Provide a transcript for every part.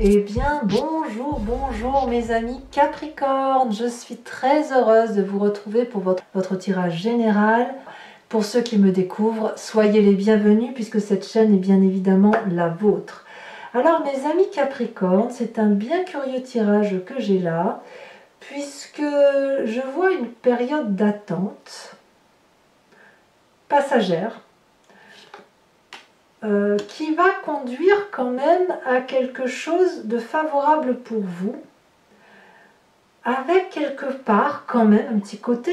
Eh bien, bonjour mes amis Capricorne. Je suis très heureuse de vous retrouver pour votre tirage général. Pour ceux qui me découvrent, soyez les bienvenus puisque cette chaîne est bien évidemment la vôtre. Alors mes amis Capricorne, c'est un bien curieux tirage que j'ai là, puisque je vois une période d'attente passagère qui va conduire quand même à quelque chose de favorable pour vous, avec quelque part quand même un petit côté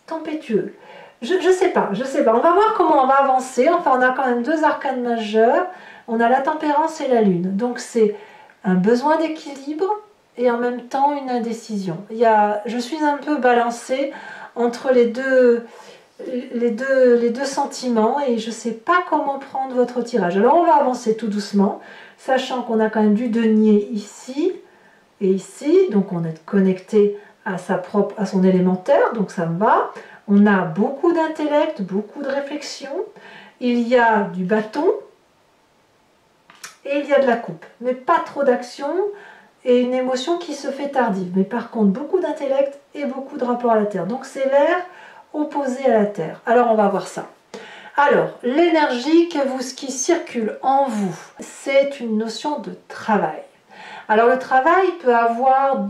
tempétueux. Je sais pas, on va voir comment on va avancer. Enfin, on a quand même deux arcanes majeurs, on a la tempérance et la lune, donc c'est un besoin d'équilibre et en même temps une indécision. Je suis un peu balancée entre les deux sentiments et je ne sais pas comment prendre votre tirage. Alors on va avancer tout doucement, sachant qu'on a quand même du denier ici et ici, donc on est connecté à son élémentaire, donc ça me va. On a beaucoup d'intellect, beaucoup de réflexion, il y a du bâton et il y a de la coupe, mais pas trop d'action et une émotion qui se fait tardive, mais par contre beaucoup d'intellect et beaucoup de rapport à la terre, donc c'est l'air opposé à la terre. Alors on va voir ça. Alors l'énergie qui circule en vous, c'est une notion de travail. Alors le travail peut avoir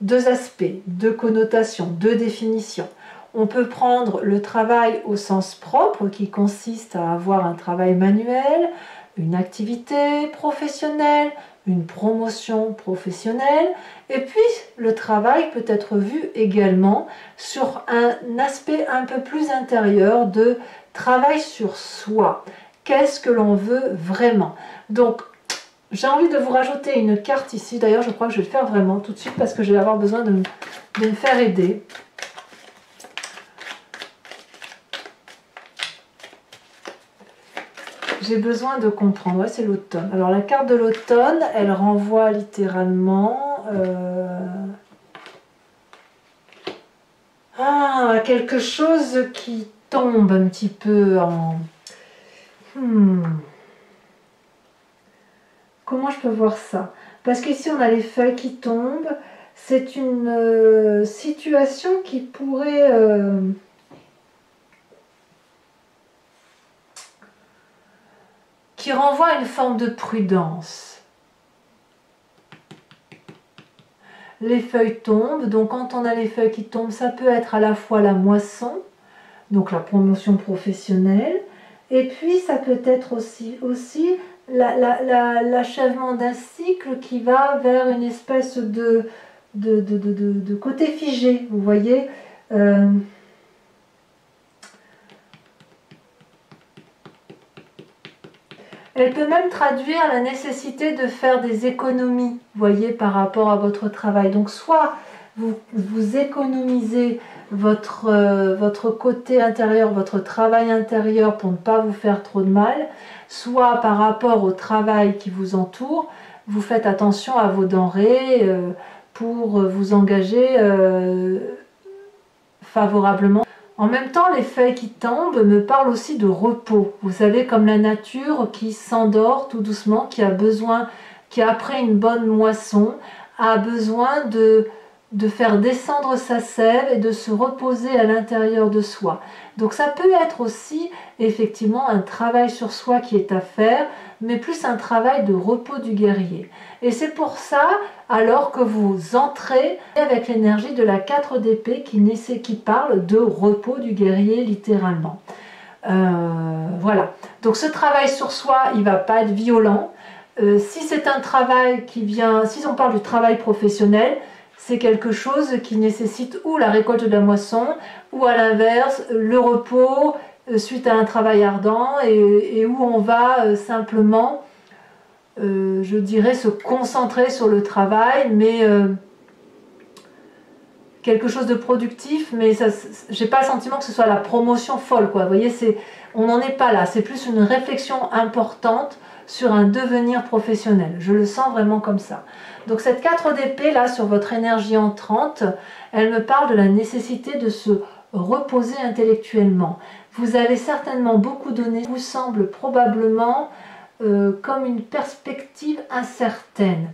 deux aspects, deux connotations, deux définitions. On peut prendre le travail au sens propre qui consiste à avoir un travail manuel, une activité professionnelle, une promotion professionnelle, et puis le travail peut être vu également sur un aspect un peu plus intérieur de travail sur soi. Qu'est-ce que l'on veut vraiment? Donc j'ai envie de vous rajouter une carte ici, d'ailleurs je crois que je vais le faire vraiment tout de suite parce que je vais avoir besoin de me faire aider. J'ai besoin de comprendre, ouais, c'est l'automne. Alors la carte de l'automne, elle renvoie littéralement à quelque chose qui tombe un petit peu en... Comment je peux voir ça? Parce qu'ici on a les feuilles qui tombent, c'est une situation qui pourrait... qui renvoie à une forme de prudence. Les feuilles tombent, donc quand on a les feuilles qui tombent, ça peut être à la fois la moisson, donc la promotion professionnelle, et puis ça peut être aussi l'achèvement d'un cycle qui va vers une espèce de côté figé, vous voyez. Elle peut même traduire la nécessité de faire des économies, vous voyez, par rapport à votre travail. Donc soit vous économisez votre côté intérieur, votre travail intérieur pour ne pas vous faire trop de mal, soit par rapport au travail qui vous entoure, vous faites attention à vos denrées pour vous engager favorablement. En même temps, les feuilles qui tombent me parlent aussi de repos. Vous savez, comme la nature qui s'endort tout doucement, qui après une bonne moisson, a besoin de faire descendre sa sève et de se reposer à l'intérieur de soi. Donc ça peut être aussi effectivement un travail sur soi qui est à faire, mais plus un travail de repos du guerrier. Et c'est pour ça, alors que vous entrez avec l'énergie de la 4 d'épée qui parle de repos du guerrier littéralement. Voilà. Donc ce travail sur soi, il ne va pas être violent. Si c'est un travail qui vient, si on parle du travail professionnel, c'est quelque chose qui nécessite ou la récolte de la moisson, ou à l'inverse, le repos suite à un travail ardent et où on va simplement, je dirais, se concentrer sur le travail, mais quelque chose de productif, mais j'ai pas le sentiment que ce soit la promotion folle, quoi. Vous voyez, on n'en est pas là, c'est plus une réflexion importante sur un devenir professionnel. Je le sens vraiment comme ça. Donc cette 4 d'épée là sur votre énergie entrante, elle me parle de la nécessité de se reposer intellectuellement. Vous avez certainement beaucoup donné, vous semble probablement comme une perspective incertaine.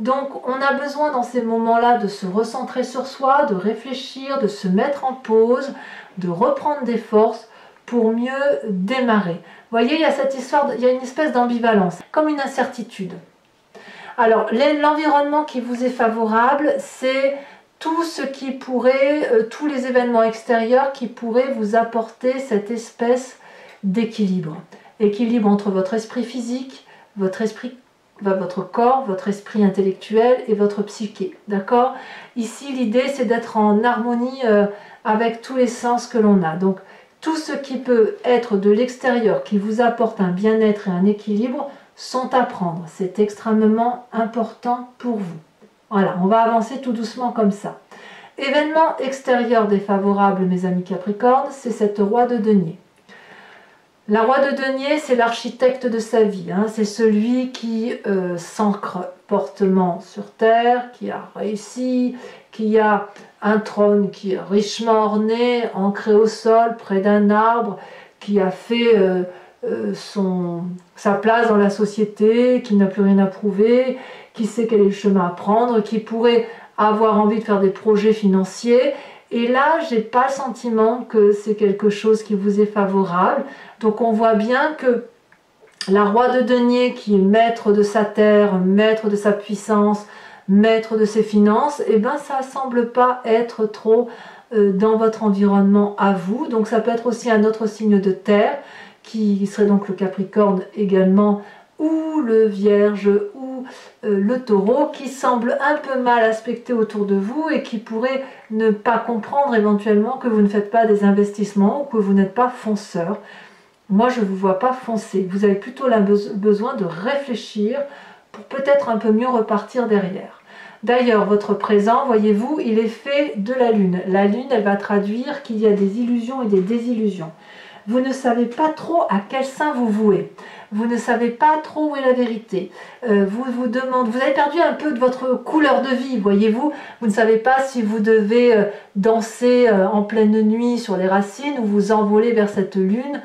Donc on a besoin dans ces moments-là de se recentrer sur soi, de réfléchir, de se mettre en pause, de reprendre des forces pour mieux démarrer. Vous voyez, il y a cette histoire, il y a une espèce d'ambivalence, comme une incertitude. Alors, l'environnement qui vous est favorable, c'est tout ce qui pourrait, tous les événements extérieurs qui pourraient vous apporter cette espèce d'équilibre. Équilibre entre votre esprit physique, votre corps, votre esprit intellectuel et votre psyché. D'accord? Ici, l'idée, c'est d'être en harmonie avec tous les sens que l'on a. Donc, tout ce qui peut être de l'extérieur, qui vous apporte un bien-être et un équilibre, sont à prendre. C'est extrêmement important pour vous. Voilà, on va avancer tout doucement comme ça. Événement extérieur défavorable, mes amis Capricorne, c'est cette roi de denier. La roi de denier, c'est l'architecte de sa vie. Hein. C'est celui qui s'ancre fortement sur terre, qui a réussi, qui a un trône qui est richement orné, ancré au sol, près d'un arbre, qui a fait sa place dans la société, qui n'a plus rien à prouver, qui sait quel est le chemin à prendre, qui pourrait avoir envie de faire des projets financiers. Et là, je n'ai pas le sentiment que c'est quelque chose qui vous est favorable. Donc on voit bien que la roi de denier, qui est maître de sa terre, maître de sa puissance, maître de ses finances, eh ben ça ne semble pas être trop dans votre environnement à vous. Donc ça peut être aussi un autre signe de terre, qui serait donc le Capricorne également, ou le Vierge, ou le Taureau, qui semble un peu mal aspecté autour de vous et qui pourrait ne pas comprendre éventuellement que vous ne faites pas des investissements ou que vous n'êtes pas fonceur. Moi, je ne vous vois pas foncer. Vous avez plutôt besoin de réfléchir pour peut-être un peu mieux repartir derrière. D'ailleurs, votre présent, voyez-vous, il est fait de la Lune. La Lune, elle va traduire qu'il y a des illusions et des désillusions. Vous ne savez pas trop à quel sein vous vouez. Vous ne savez pas trop où est la vérité. Vous avez perdu un peu de votre couleur de vie, voyez-vous. Vous ne savez pas si vous devez danser en pleine nuit sur les racines ou vous envoler vers cette lune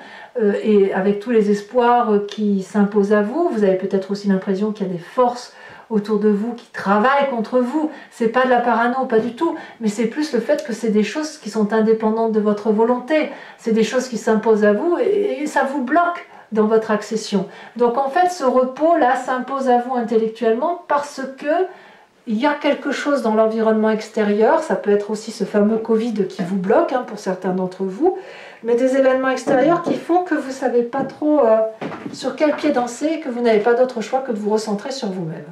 et avec tous les espoirs qui s'imposent à vous. Vous avez peut-être aussi l'impression qu'il y a des forces autour de vous qui travaillent contre vous. C'est pas de la parano, pas du tout, mais c'est plus le fait que c'est des choses qui sont indépendantes de votre volonté. C'est des choses qui s'imposent à vous et ça vous bloque dans votre accession. Donc en fait, ce repos-là s'impose à vous intellectuellement parce que il y a quelque chose dans l'environnement extérieur. Ça peut être aussi ce fameux Covid qui vous bloque, hein, pour certains d'entre vous, mais des événements extérieurs qui font que vous ne savez pas trop sur quel pied danser et que vous n'avez pas d'autre choix que de vous recentrer sur vous-même.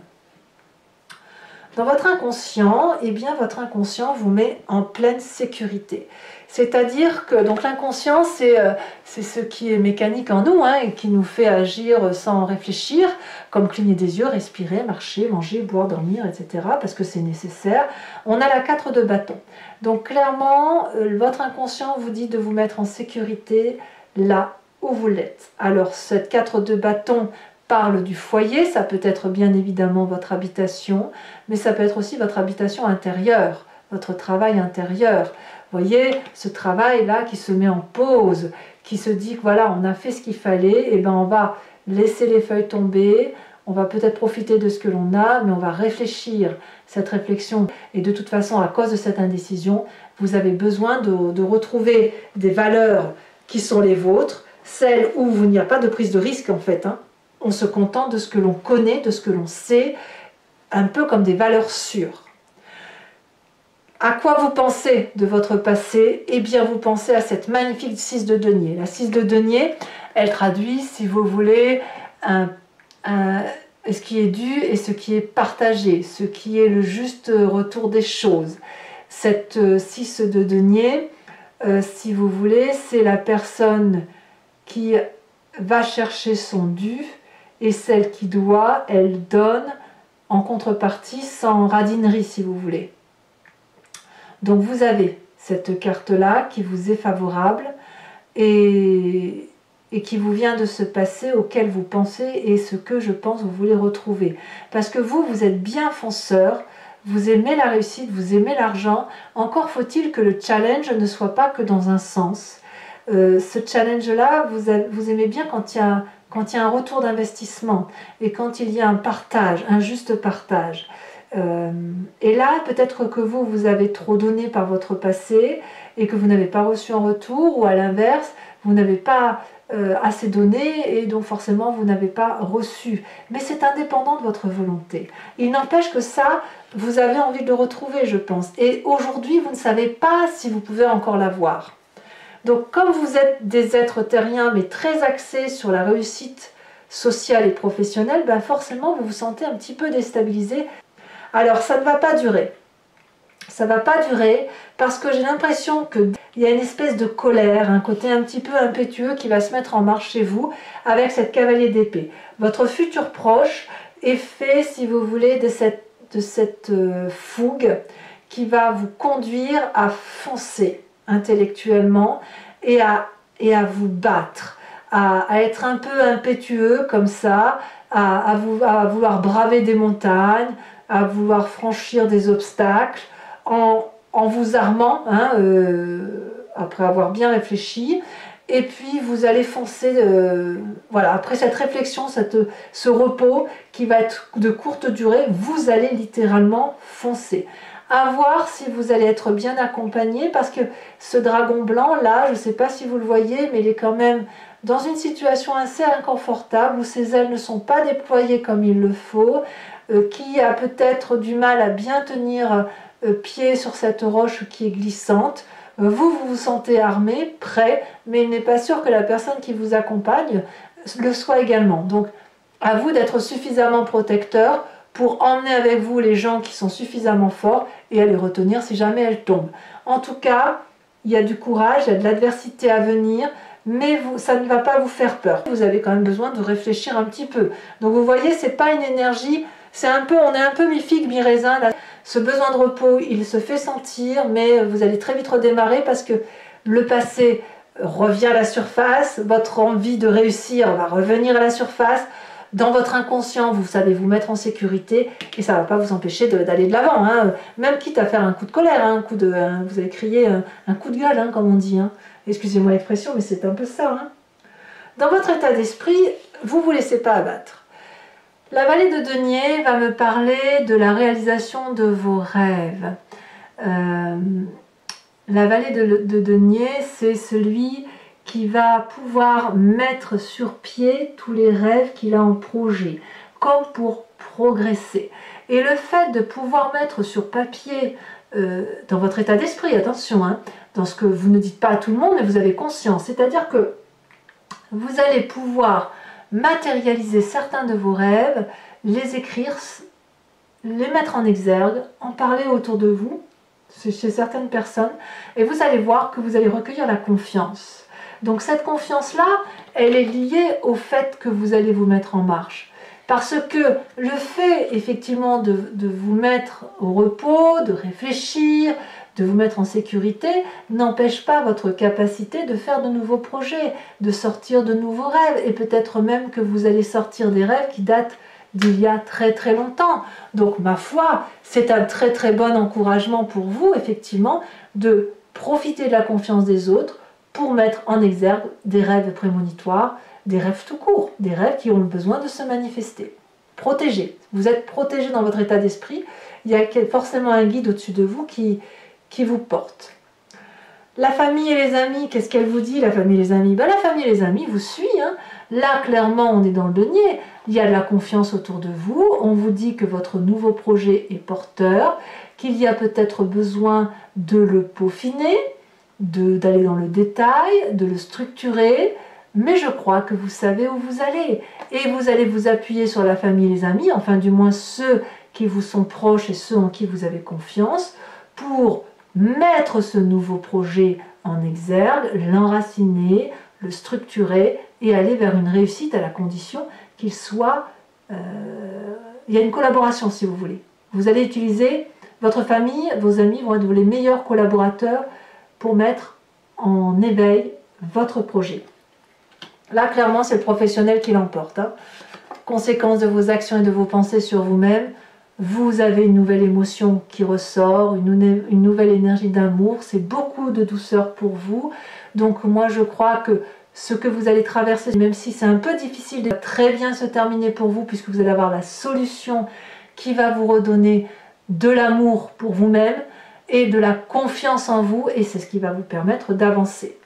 Dans votre inconscient, eh bien votre inconscient vous met en pleine sécurité. C'est-à-dire que donc l'inconscient, c'est ce qui est mécanique en nous, hein, et qui nous fait agir sans réfléchir, comme cligner des yeux, respirer, marcher, manger, boire, dormir, etc. parce que c'est nécessaire. On a la 4 de bâton. Donc clairement, votre inconscient vous dit de vous mettre en sécurité là où vous l'êtes. Alors cette 4 de bâton parle du foyer, ça peut être bien évidemment votre habitation, mais ça peut être aussi votre habitation intérieure, votre travail intérieur. Vous voyez, ce travail-là qui se met en pause, qui se dit que voilà, on a fait ce qu'il fallait, et ben on va laisser les feuilles tomber, on va peut-être profiter de ce que l'on a, mais on va réfléchir. Cette réflexion, et de toute façon, à cause de cette indécision, vous avez besoin de retrouver des valeurs qui sont les vôtres, celles où il n'y a pas de prise de risque en fait, hein. On se contente de ce que l'on connaît, de ce que l'on sait, un peu comme des valeurs sûres. À quoi vous pensez de votre passé? Eh bien, vous pensez à cette magnifique 6 de denier. La 6 de denier, elle traduit, si vous voulez, ce qui est dû et ce qui est partagé, ce qui est le juste retour des choses. Cette 6 de denier, si vous voulez, c'est la personne qui va chercher son dû, et celle qui doit, elle donne en contrepartie sans radinerie, si vous voulez. Donc vous avez cette carte-là qui vous est favorable et qui vous vient de ce passé auquel vous pensez et ce que je pense vous voulez retrouver. Parce que vous êtes bien fonceur, vous aimez la réussite, vous aimez l'argent, encore faut-il que le challenge ne soit pas que dans un sens. Ce challenge-là, vous aimez bien quand il y a quand il y a un retour d'investissement et quand il y a un partage, un juste partage. Et là, peut-être que vous avez trop donné par votre passé et que vous n'avez pas reçu en retour, ou à l'inverse, vous n'avez pas assez donné et donc forcément vous n'avez pas reçu. Mais c'est indépendant de votre volonté. Il n'empêche que ça, vous avez envie de le retrouver, je pense. Et aujourd'hui, vous ne savez pas si vous pouvez encore l'avoir. Donc comme vous êtes des êtres terriens, mais très axés sur la réussite sociale et professionnelle, ben forcément vous vous sentez un petit peu déstabilisé. Alors ça ne va pas durer. Ça ne va pas durer parce que j'ai l'impression qu'il y a une espèce de colère, un côté un petit peu impétueux qui va se mettre en marche chez vous avec cette cavalier d'épée. Votre futur proche est fait, si vous voulez, de cette fougue qui va vous conduire à foncer intellectuellement et à vous battre, à être un peu impétueux comme ça, à vouloir braver des montagnes, à vouloir franchir des obstacles en vous armant, après avoir bien réfléchi, et puis vous allez foncer, voilà, après cette réflexion, ce repos qui va être de courte durée, vous allez littéralement foncer. À voir si vous allez être bien accompagné, parce que ce dragon blanc là, je ne sais pas si vous le voyez, mais il est quand même dans une situation assez inconfortable où ses ailes ne sont pas déployées comme il le faut, qui a peut-être du mal à bien tenir pied sur cette roche qui est glissante. Vous vous sentez armé, prêt, mais il n'est pas sûr que la personne qui vous accompagne le soit également. Donc à vous d'être suffisamment protecteur pour emmener avec vous les gens qui sont suffisamment forts et à les retenir si jamais elles tombent. En tout cas, il y a du courage, il y a de l'adversité à venir, mais ça ne va pas vous faire peur. Vous avez quand même besoin de réfléchir un petit peu. Donc vous voyez, c'est pas une énergie, on est un peu mi-figue, mi-raisin. Ce besoin de repos, il se fait sentir, mais vous allez très vite redémarrer parce que le passé revient à la surface, votre envie de réussir va revenir à la surface. Dans votre inconscient, vous savez vous mettre en sécurité et ça ne va pas vous empêcher d'aller de l'avant, même quitte à faire un coup de colère, vous allez crier un coup de gueule, comme on dit. Excusez-moi l'expression, mais c'est un peu ça. Dans votre état d'esprit, vous ne vous laissez pas abattre. La vallée de denier va me parler de la réalisation de vos rêves. La vallée de denier, c'est celui qui va pouvoir mettre sur pied tous les rêves qu'il a en projet, comme pour progresser. Et le fait de pouvoir mettre sur papier, dans votre état d'esprit, attention, dans ce que vous ne dites pas à tout le monde, mais vous avez conscience, c'est-à-dire que vous allez pouvoir matérialiser certains de vos rêves, les écrire, les mettre en exergue, en parler autour de vous, chez certaines personnes, et vous allez voir que vous allez recueillir la confiance. Donc cette confiance-là, elle est liée au fait que vous allez vous mettre en marche. Parce que le fait, effectivement, de vous mettre au repos, de réfléchir, de vous mettre en sécurité, n'empêche pas votre capacité de faire de nouveaux projets, de sortir de nouveaux rêves, et peut-être même que vous allez sortir des rêves qui datent d'il y a très très longtemps. Donc ma foi, c'est un très très bon encouragement pour vous, effectivement, de profiter de la confiance des autres pour mettre en exergue des rêves prémonitoires, des rêves tout court, des rêves qui ont besoin de se manifester. Protégé. Vous êtes protégé dans votre état d'esprit. Il y a forcément un guide au-dessus de vous qui vous porte. La famille et les amis, qu'est-ce qu'elle vous dit, la famille et les amis? La famille et les amis vous suivent. Là, clairement, on est dans le denier. Il y a de la confiance autour de vous. On vous dit que votre nouveau projet est porteur, qu'il y a peut-être besoin de le peaufiner, d'aller dans le détail, de le structurer, mais je crois que vous savez où vous allez. Et vous allez vous appuyer sur la famille et les amis, enfin du moins ceux qui vous sont proches et ceux en qui vous avez confiance, pour mettre ce nouveau projet en exergue, l'enraciner, le structurer et aller vers une réussite à la condition qu'il soit... il y a une collaboration si vous voulez. Vous allez utiliser votre famille, vos amis vont être les meilleurs collaborateurs pour mettre en éveil votre projet. Là, clairement, c'est le professionnel qui l'emporte. Conséquence de vos actions et de vos pensées sur vous-même, vous avez une nouvelle émotion qui ressort, une nouvelle énergie d'amour, c'est beaucoup de douceur pour vous. Donc moi, je crois que ce que vous allez traverser, même si c'est un peu difficile, de très bien se terminer pour vous, puisque vous allez avoir la solution qui va vous redonner de l'amour pour vous-même et de la confiance en vous, et c'est ce qui va vous permettre d'avancer.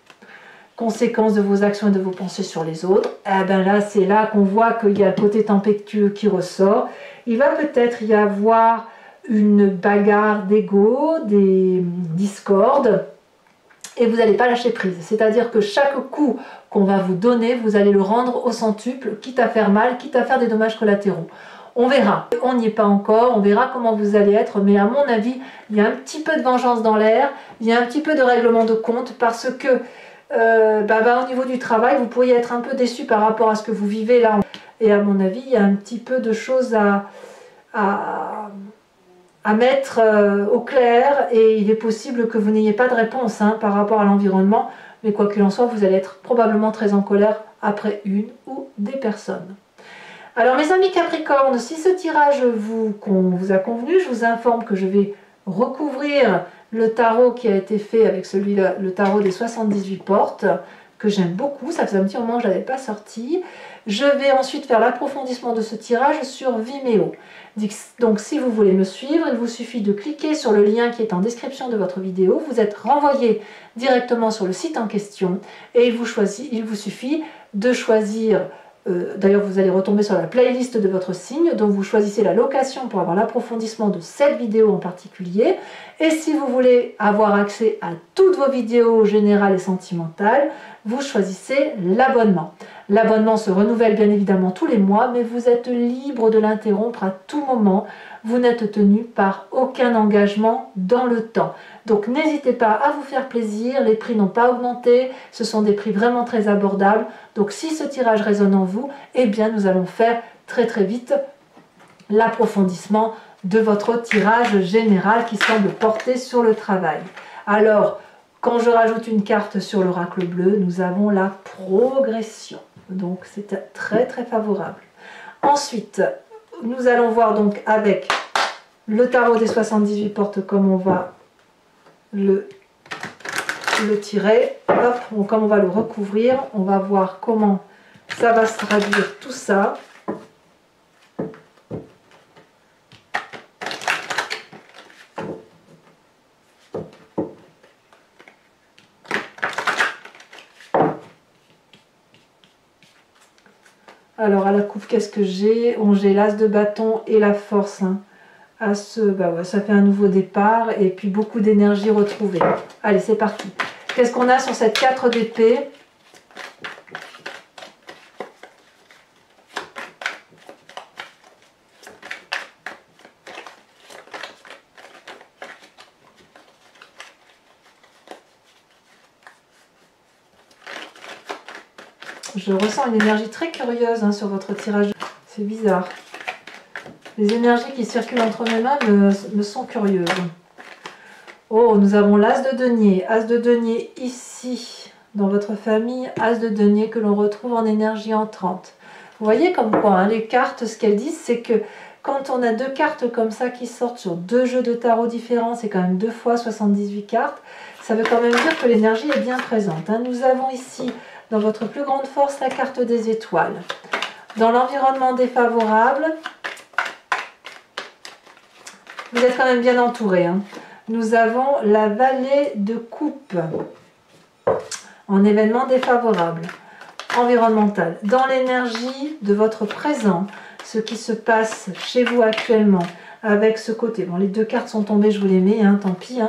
Conséquence de vos actions et de vos pensées sur les autres, eh ben là c'est là qu'on voit qu'il y a le côté tempétueux qui ressort. Il va peut-être y avoir une bagarre d'ego, des discordes, et vous n'allez pas lâcher prise. C'est-à-dire que chaque coup qu'on va vous donner, vous allez le rendre au centuple, quitte à faire mal, quitte à faire des dommages collatéraux. On verra, on n'y est pas encore, on verra comment vous allez être, mais à mon avis, il y a un petit peu de vengeance dans l'air, il y a un petit peu de règlement de compte, parce que au niveau du travail, vous pourriez être un peu déçu par rapport à ce que vous vivez là. Et à mon avis, il y a un petit peu de choses à mettre au clair, et il est possible que vous n'ayez pas de réponse par rapport à l'environnement, mais quoi qu'il en soit, vous allez être probablement très en colère après une ou des personnes. Alors mes amis Capricorne, si ce tirage vous a convenu, je vous informe que je vais recouvrir le tarot qui a été fait avec celui-là, le tarot des 78 portes, que j'aime beaucoup, ça faisait un petit moment que je ne l'avais pas sorti. Je vais ensuite faire l'approfondissement de ce tirage sur Vimeo. Donc si vous voulez me suivre, il vous suffit de cliquer sur le lien qui est en description de votre vidéo. Vous êtes renvoyé directement sur le site en question et il vous suffit de choisir, d'ailleurs vous allez retomber sur la playlist de votre signe, donc vous choisissez la location pour avoir l'approfondissement de cette vidéo en particulier. Et si vous voulez avoir accès à toutes vos vidéos générales et sentimentales, vous choisissez l'abonnement. L'abonnement se renouvelle bien évidemment tous les mois, mais vous êtes libre de l'interrompre à tout moment. Vous n'êtes tenu par aucun engagement dans le temps. Donc n'hésitez pas à vous faire plaisir, les prix n'ont pas augmenté, ce sont des prix vraiment très abordables. Donc si ce tirage résonne en vous, eh bien nous allons faire très très vite l'approfondissement de votre tirage général qui semble porter sur le travail. Alors, quand je rajoute une carte sur l'oracle bleu, nous avons la progression. Donc c'est très très favorable. Ensuite, nous allons voir donc avec le tarot des 78 portes comme on va le tirer. Hop, comme on va le recouvrir, on va voir comment ça va se traduire tout ça. Alors à la coupe, qu'est-ce que j'ai? J'ai l'as de bâton et la force. Ça fait un nouveau départ et puis beaucoup d'énergie retrouvée. Allez, c'est parti. Qu'est-ce qu'on a sur cette 4 d'épée? Je ressens une énergie très curieuse sur votre tirage. C'est bizarre. Les énergies qui circulent entre mes mains me sont curieuses. Oh, nous avons l'as de denier. As de denier ici, dans votre famille. As de denier que l'on retrouve en énergie entrante. Vous voyez comme quoi, les cartes, ce qu'elles disent, c'est que quand on a deux cartes comme ça qui sortent sur deux jeux de tarot différents, c'est quand même 2 fois 78 cartes, ça veut quand même dire que l'énergie est bien présente. Nous avons ici, dans votre plus grande force, la carte des étoiles. Dans l'environnement défavorable, vous êtes quand même bien entouré. Nous avons la vallée de coupe en événement défavorable, environnemental. Dans l'énergie de votre présent, ce qui se passe chez vous actuellement, avec ce côté. Bon, les deux cartes sont tombées, je vous les mets, tant pis.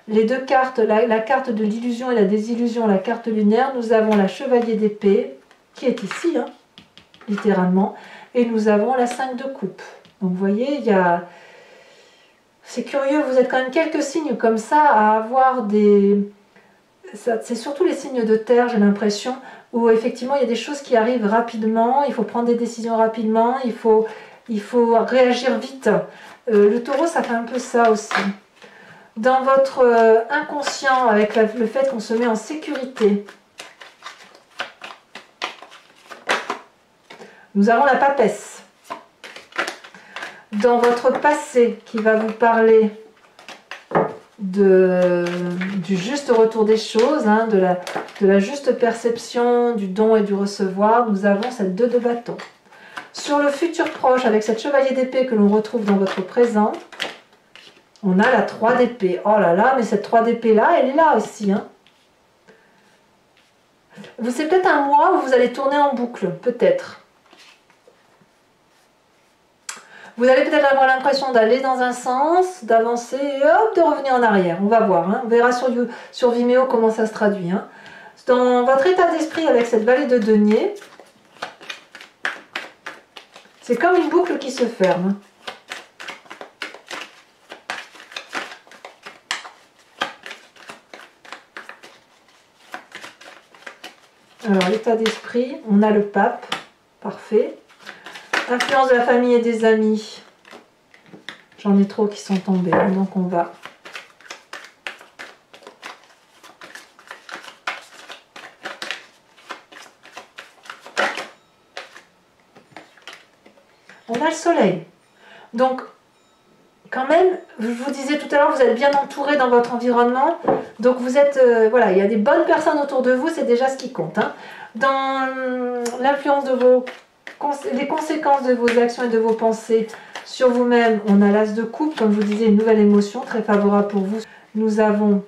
Les deux cartes, la carte de l'illusion et la désillusion, la carte lunaire, nous avons la chevalier d'épée, qui est ici, littéralement, et nous avons la 5 de coupe. Donc vous voyez, il y a... C'est curieux, vous êtes quand même quelques signes comme ça à avoir des... C'est surtout les signes de terre, j'ai l'impression, où effectivement il y a des choses qui arrivent rapidement, il faut prendre des décisions rapidement, il faut réagir vite. Le taureau, ça fait un peu ça aussi. Dans votre inconscient, avec le fait qu'on se met en sécurité, nous avons la papesse. Dans votre passé, qui va vous parler du juste retour des choses, hein, de la juste perception du don et du recevoir, nous avons cette 2 de bâton. Sur le futur proche, avec cette chevalier d'épée que l'on retrouve dans votre présent, on a la 3 d'épée. Oh là là, mais cette 3 d'épée là, elle est là aussi. Hein. C'est peut-être un mois où vous allez tourner en boucle, peut-être. Vous allez peut-être avoir l'impression d'aller dans un sens, d'avancer et hop, de revenir en arrière. On va voir. Hein. On verra sur Vimeo comment ça se traduit. Hein. Dans votre état d'esprit avec cette vallée de denier, c'est comme une boucle qui se ferme. Alors, l'état d'esprit, on a le pape, parfait. Influence de la famille et des amis. J'en ai trop qui sont tombés, donc on va. On a le soleil. Donc, quand même, je vous disais tout à l'heure, vous êtes bien entouré dans votre environnement. Donc, vous êtes, voilà, il y a des bonnes personnes autour de vous, c'est déjà ce qui compte. Hein. Dans l'influence de les conséquences de vos actions et de vos pensées sur vous-même, on a l'as de coupe, comme je vous disais, une nouvelle émotion très favorable pour vous. Nous avons,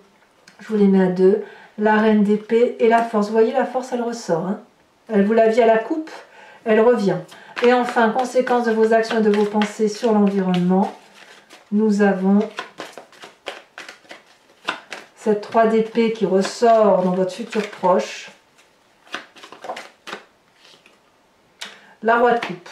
je vous les mets à 2, la reine d'épée et la force. Vous voyez, la force, elle ressort. Hein. Elle vous l'aviez à la coupe, elle revient. Et enfin, conséquence de vos actions et de vos pensées sur l'environnement, nous avons cette 3 d'épée qui ressort dans votre futur proche. La roi de coupe.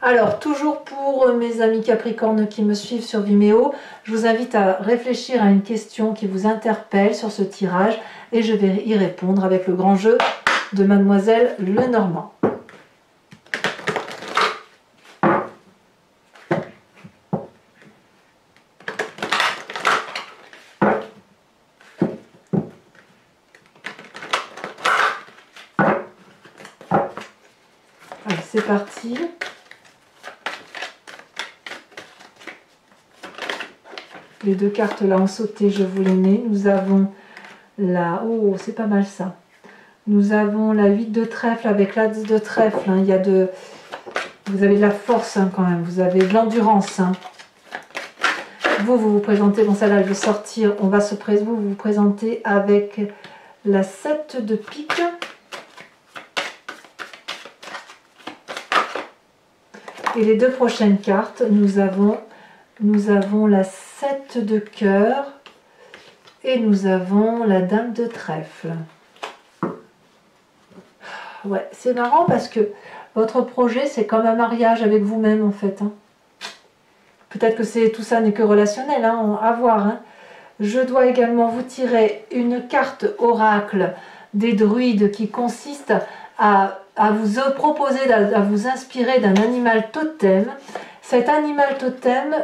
Alors, toujours pour mes amis Capricorne qui me suivent sur Vimeo, je vous invite à réfléchir à une question qui vous interpelle sur ce tirage et je vais y répondre avec le grand jeu de Mademoiselle Lenormand. Allez, c'est parti. Les 2 cartes là ont sauté, je vous les mets. Nous avons la... Oh, c'est pas mal ça. Nous avons la 8 de trèfle avec l'as de trèfle. Hein. Il y a de... Vous avez de la force hein, quand même. Vous avez de l'endurance. Hein. Vous vous présentez... Bon, celle-là, je vais sortir. On va se présenter. Vous vous présentez avec la 7 de pique. Et les 2 prochaines cartes, nous avons la 7 de cœur et nous avons la dame de trèfle. Ouais, c'est marrant parce que votre projet, c'est comme un mariage avec vous-même en fait. Hein. Peut-être que tout ça n'est que relationnel, hein, à voir. Hein. Je dois également vous tirer une carte oracle des druides qui consiste à vous proposer, à vous inspirer d'un animal totem. Cet animal totem,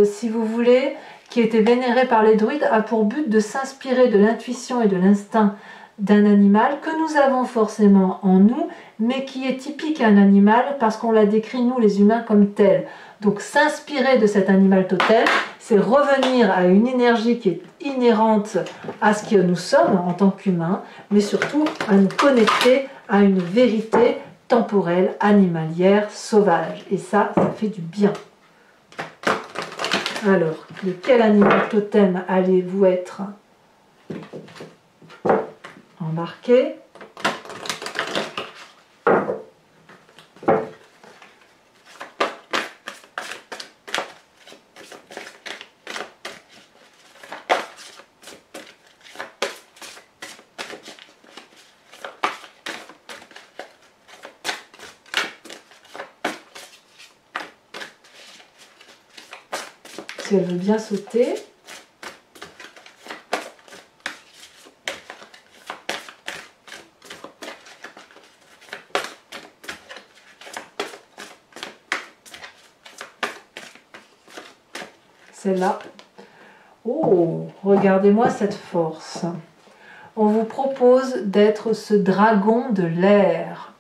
si vous voulez, qui était vénéré par les druides, a pour but de s'inspirer de l'intuition et de l'instinct d'un animal que nous avons forcément en nous, mais qui est typique à un animal parce qu'on l'a décrit, nous les humains, comme tel. Donc s'inspirer de cet animal totem, c'est revenir à une énergie qui est inhérente à ce que nous sommes en tant qu'humains, mais surtout à nous connecter à une vérité temporelle, animalière, sauvage. Et ça fait du bien. Alors, de quel animal totem allez-vous être embarqué? Si elle veut bien sauter. Celle-là. Oh, regardez-moi cette force. On vous propose d'être ce dragon de l'air.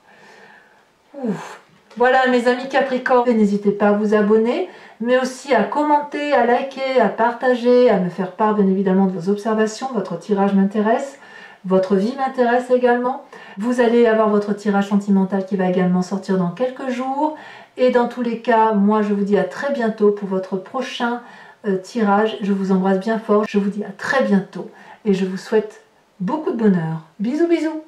Ouf. Voilà mes amis Capricorne, n'hésitez pas à vous abonner. mais aussi à commenter, à liker, à partager, à me faire part bien évidemment de vos observations. Votre tirage m'intéresse, votre vie m'intéresse également. Vous allez avoir votre tirage sentimental qui va également sortir dans quelques jours. Et dans tous les cas, moi je vous dis à très bientôt pour votre prochain tirage. Je vous embrasse bien fort, je vous dis à très bientôt et je vous souhaite beaucoup de bonheur. Bisous bisous.